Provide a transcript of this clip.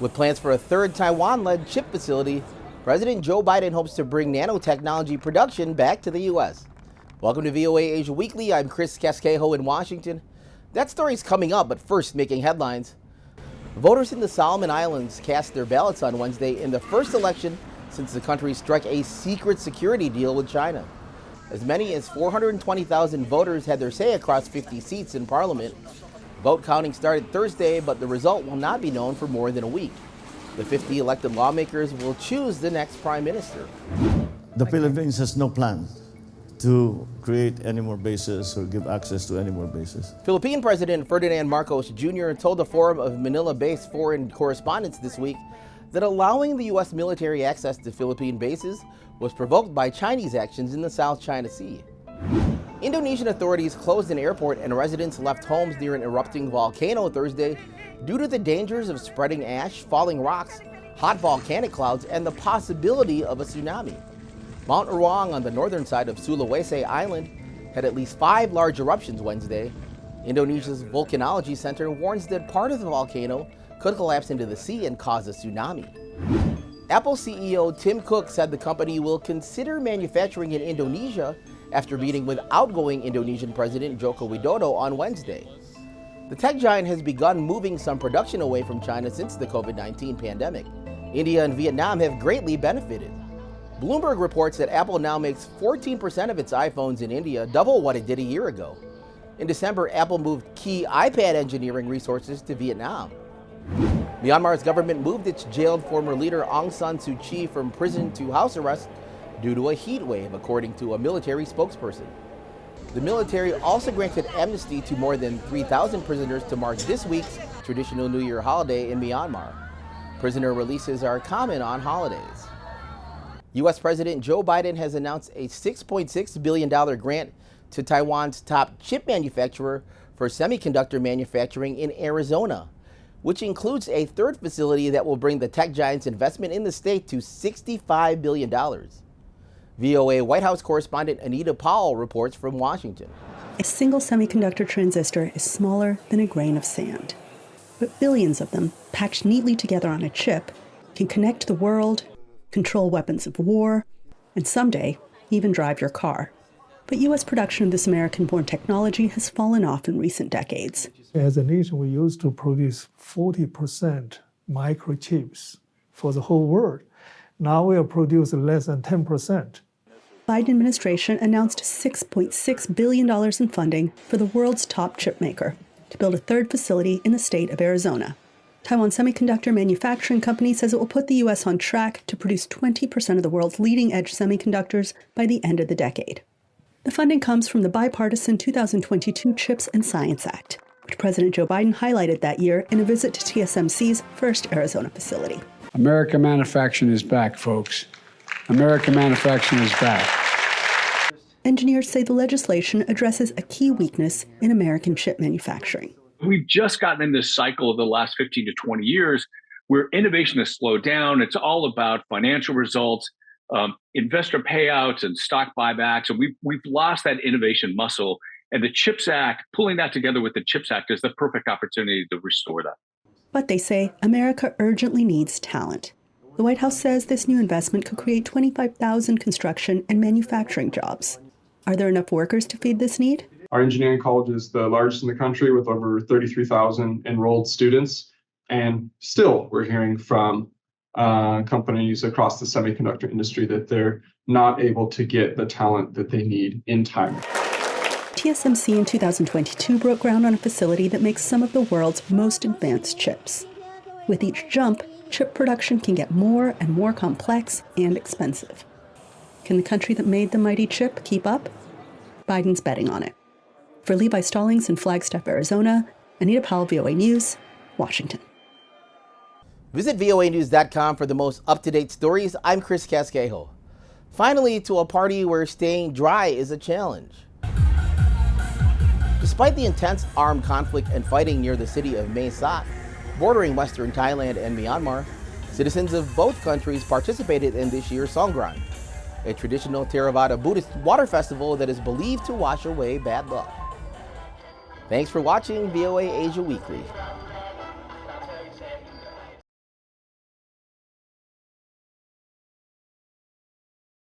With plans for a third Taiwan-led chip facility, President Joe Biden hopes to bring nanotechnology production back to the U.S. Welcome to VOA Asia Weekly. I'm Chris Casquejo in Washington. That story's coming up, but first, making headlines. Voters in the Solomon Islands cast their ballots on Wednesday in the first election since the country struck a secret security deal with China. As many as 420,000 voters had their say across 50 seats in Parliament. Vote counting started Thursday, but the result will not be known for more than a week. The 50 elected lawmakers will choose the next prime minister. The Philippines has no plan to create any more bases or give access to any more bases. Philippine President Ferdinand Marcos Jr. told a forum of Manila-based foreign correspondents this week that allowing the U.S. military access to Philippine bases was provoked by Chinese actions in the South China Sea. Indonesian authorities closed an airport and residents left homes near an erupting volcano Thursday due to the dangers of spreading ash, falling rocks, hot volcanic clouds, and the possibility of a tsunami. Mount Ruang on the northern side of Sulawesi Island had at least 5 large eruptions Wednesday. Indonesia's Volcanology Center warns that part of the volcano could collapse into the sea and cause a tsunami. Apple CEO Tim Cook said the company will consider manufacturing in Indonesia after meeting with outgoing Indonesian President Joko Widodo on Wednesday. The tech giant has begun moving some production away from China since the COVID-19 pandemic. India and Vietnam have greatly benefited. Bloomberg reports that Apple now makes 14% of its iPhones in India, double what it did a year ago. In December, Apple moved key iPad engineering resources to Vietnam. Myanmar's government moved its jailed former leader Aung San Suu Kyi from prison to house arrest due to a heat wave, according to a military spokesperson. The military also granted amnesty to more than 3,000 prisoners to mark this week's traditional New Year holiday in Myanmar. Prisoner releases are common on holidays. U.S. President Joe Biden has announced a $6.6 billion grant to Taiwan's top chip manufacturer for semiconductor manufacturing in Arizona, which includes a third facility that will bring the tech giant's investment in the state to $65 billion. VOA White House correspondent Anita Powell reports from Washington. A single semiconductor transistor is smaller than a grain of sand. But billions of them, packed neatly together on a chip, can connect the world, control weapons of war, and someday even drive your car. But U.S. production of this American-born technology has fallen off in recent decades. As a nation, we used to produce 40% microchips for the whole world. Now we are producing less than 10%. Biden administration announced $6.6 billion in funding for the world's top chip maker to build a third facility in the state of Arizona. Taiwan Semiconductor Manufacturing Company says it will put the U.S. on track to produce 20% of the world's leading-edge semiconductors by the end of the decade. The funding comes from the bipartisan 2022 CHIPS and Science Act, which President Joe Biden highlighted that year in a visit to TSMC's first Arizona facility. American manufacturing is back, folks. American manufacturing is back. Engineers say the legislation addresses a key weakness in American chip manufacturing. We've just gotten in this cycle of the last 15 to 20 years where innovation has slowed down. It's all about financial results, investor payouts and stock buybacks. And we've lost that innovation muscle. And the CHIPS Act, pulling that together with the CHIPS Act is the perfect opportunity to restore that. But they say America urgently needs talent. The White House says this new investment could create 25,000 construction and manufacturing jobs. Are there enough workers to feed this need? Our engineering college is the largest in the country with over 33,000 enrolled students. And still, we're hearing from companies across the semiconductor industry that they're not able to get the talent that they need in time. TSMC in 2022 broke ground on a facility that makes some of the world's most advanced chips. With each jump, chip production can get more and more complex and expensive. Can the country that made the mighty chip keep up? Biden's betting on it. For Levi Stallings in Flagstaff, Arizona, Anita Powell, VOA News, Washington. Visit voanews.com for the most up-to-date stories. I'm Chris Casquejo. Finally, to a party where staying dry is a challenge. Despite the intense armed conflict and fighting near the city of Mae Sot, bordering western Thailand and Myanmar, citizens of both countries participated in this year's Songkran, a traditional Theravada Buddhist water festival that is believed to wash away bad luck. Thanks for watching VOA Asia Weekly.